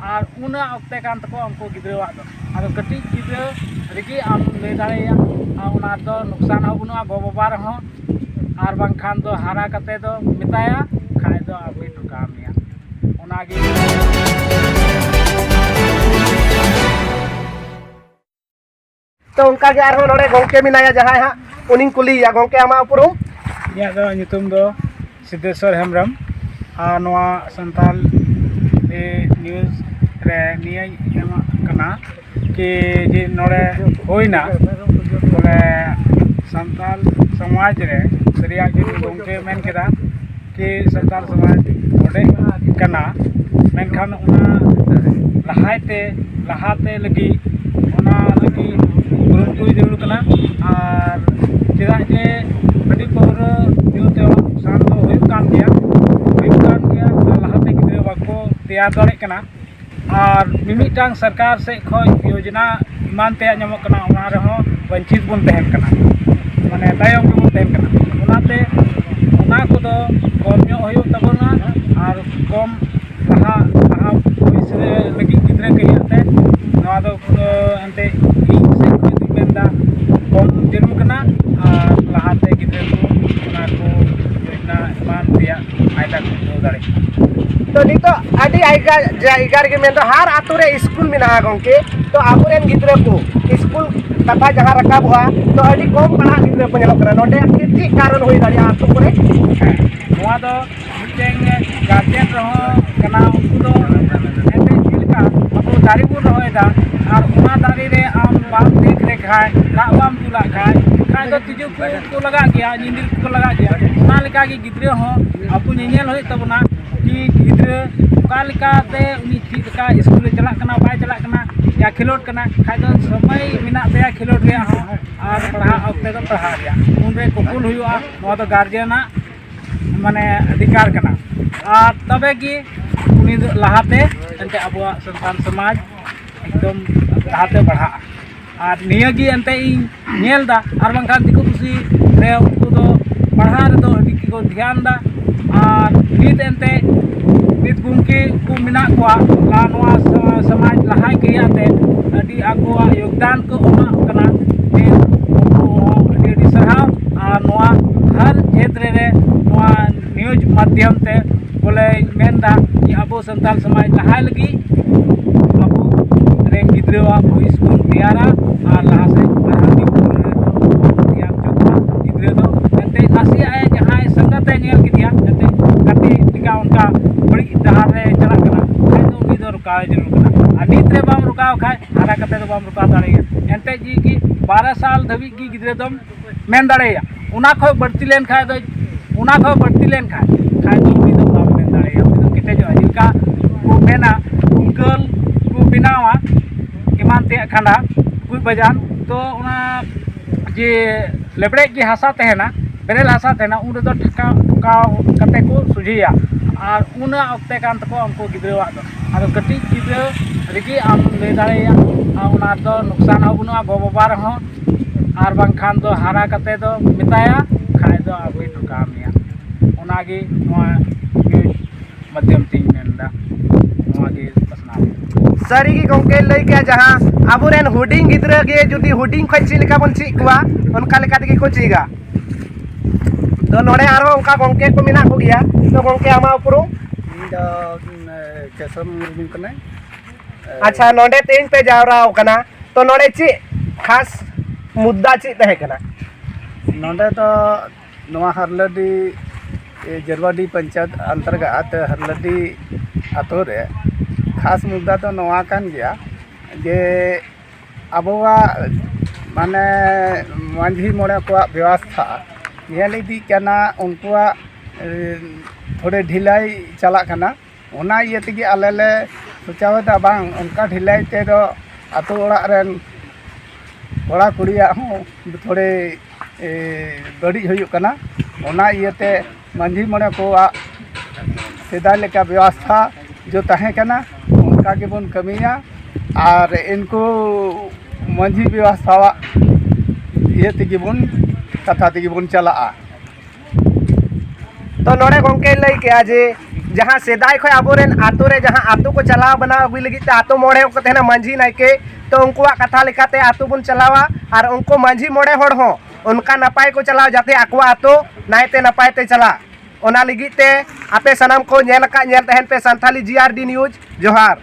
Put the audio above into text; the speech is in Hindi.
और उना अक्ते कान तको उनको गिद्रवा दो आदो कटी गिद्र रेगी आम ले दाड़ेया उना दो नुकसान हो बुनुआ गो बाबा रहो आर बांखान दो हारा कते दो मिताया खाय दो आबे टुका मिया उनागी तो उनका के आरो नोडे गोंके मिनाया जहां हा उनिन कुलिया गोंके आमा उपरुम या दो नितुम दो सिद्धेश्वर हेमब्रम आ नोआ संताल न्यूज़ रे निया एमा कना कि जे नोडे होइना बोले संताल समाज रे सरिया जे गोंके मेन केदा कि संताल समाज ओडे कना मेनखान उना लहाते लगी उना लगी गुरुतु जरूर कना और चेदा जे अडी पौर न्यूते नुकसान दो हुयुग कान गया लहाते गिद्रे बाको तैयार दाड़े कना और मिमिटांग सरकार से खो योजना ईमान ते नामक कना उना रहो वंचित बन तहन कना माने तायम बन तहन कना उनाते उना को दो कम ᱧᱚᱜ हुयुग तबना और कम लहा भविष लगी गिद्रे कहियाते नवा दो अंते इन से कोई मेंदा कम जरूर कना और लहाते गिद्रे को उना को योजना ईमान दिया फायदा को दो दाड़े तो नितो आदि आइगा जायगा के में तो हर आतु रे स्कूल में ना गोंके तो आबुरेन गिद्रे को स्कूल कथा जहां रकाब हुआ तो अडी कम पढ़ा गिद्रे को नेलो करा नोडे की कारण होई दाड़िया आतु करे नवा दो मिटेंग गार्जियन रहो कना उनको दो एते चिलका अब दारी को रहोयदा और उना दारी रे आम बाम देख रे खाय दावाम तुला खाय दो तिजु को लगा गया निंदिल को लगा गया उना लेका की गिद्रे हो आपु निनेल होय तबना कि गिद्रे का लेकाते उनी चीज का स्कूल चला कना बाय चला कना या खिलोट कना खाय दो समय मिना ते खिलोट रे हो और पढ़ा अक्ते दो पढ़ा गया उन रे कुकुल हुआ नवा दो गार्जियन माने अधिकार कना और तबे की उनी लहाते एंते अबुआ संतान समाज एकदम लहाते बढ़ा और नियागी एंते नेल दा और बांखान दिको खुशी रे उनको दो पढ़ा रे दो अडी को ध्यान दा और नित एंते नित गुंके को मिना कोआ ला नवा समाज लहाय कयाते अडी आगुआ योगदान को एमा कना ने उनको अडी सराव और नवा हर क्षेत्र रे नवा न्यूज माध्यम ते बोले मेनदा कि अबो संताल समाज लहाय लगी अबो रे गिद्रेवा भविष्य को तैयारा और लहा से आरामी तैयार चुका गिद्रे दो एते नासी आए जहां संगते नेल किदिया एते कति टिका उनका बड़ी डहार रे चला कना खाय दो उनी दो रुकाव जरूर कना आ नीत रे बाम रुकाव खाय हारा कते दो बाम रुकाव दाड़ेया एते जी की 12 साल धबी की गिद्रे दम मेन दाड़ेया उना खो बढ़ती लेन खाय दो उना खो बढ़ती लेन खाय दो उनी दो बाम मेन दाड़ेया उनी दो किते जो जिलका को मेना उनकल को बिनावा ईमान ते खंडा कोई बजान तो उना जे लेबड़े की हासा तहना बेरेल हासा तहना उन दो ठका कते को सुझिया और उन अक्ते कान तको उनको गिद्रेवा दो आदो कटी गिद्रे रेगी आम ले दाड़ेया उना दो नुकसान हो बुनुआ गो बाबा रहो और बांखान दो हारा कते दो मिताया खाय दो आबे टुका मिया उनागी नोआ न्यूज माध्यम तीन मेनदा नोआगी पसना सरी की गोंके लई के जहां आबुरेन हुडिंग गिद्रे के जुदी हुडिंग खै ची लेका बन ची कुआ उनका लेका ते को चीगा तो नोडे आरो उनका गोंके को मिना को गया तो गोंके आमा उपरो ᱤᱧ केसर मुर्मू कने अच्छा नोडे तीन पे जावरा कना तो नोडे ची खास मुद्दा ची तहे कना नोडे तो नवा हरलडी जरवाडी पंचायत अंतर्गत हरलडी आतो रे खास मुद्दा तो नवा कान गया जे अबवा माने मांझी मोड़े को व्यवस्था ये दी कना उनकुआ थोड़े ढिलाई चला कना ओना ये तगी आले ले सोचावदा बांग उनका ढिलाई ते दो आतो ओड़ा रेन कोड़ा कुड़िया हो थोड़े बड़ी हुई कना ओना ये ते मांझी मोड़े को सेदा लेका व्यवस्था जो तहे कना उनका के बन कमिया और इनको मांझी व्यवस्था ये तगी बन कथा तगी बन चला तो नोड़े गोंके लई के जे जहाँ सेदाय खो आबोरेन आतो रे जहाँ आतो को चलाव बना अगुई लगित आतो मोड़े को तहना मांझी नायके तो उनकुआ कथा लेकाते आतो बुन चलावा और उनको मांझी मोड़े होड़ हो उनका नपाय को चलाव जाते आकुआ आतो नायते नपाय ते चला ओना लगित ते आपे सनम को नेल तहन पे संथाली GRD न्यूज जोहार।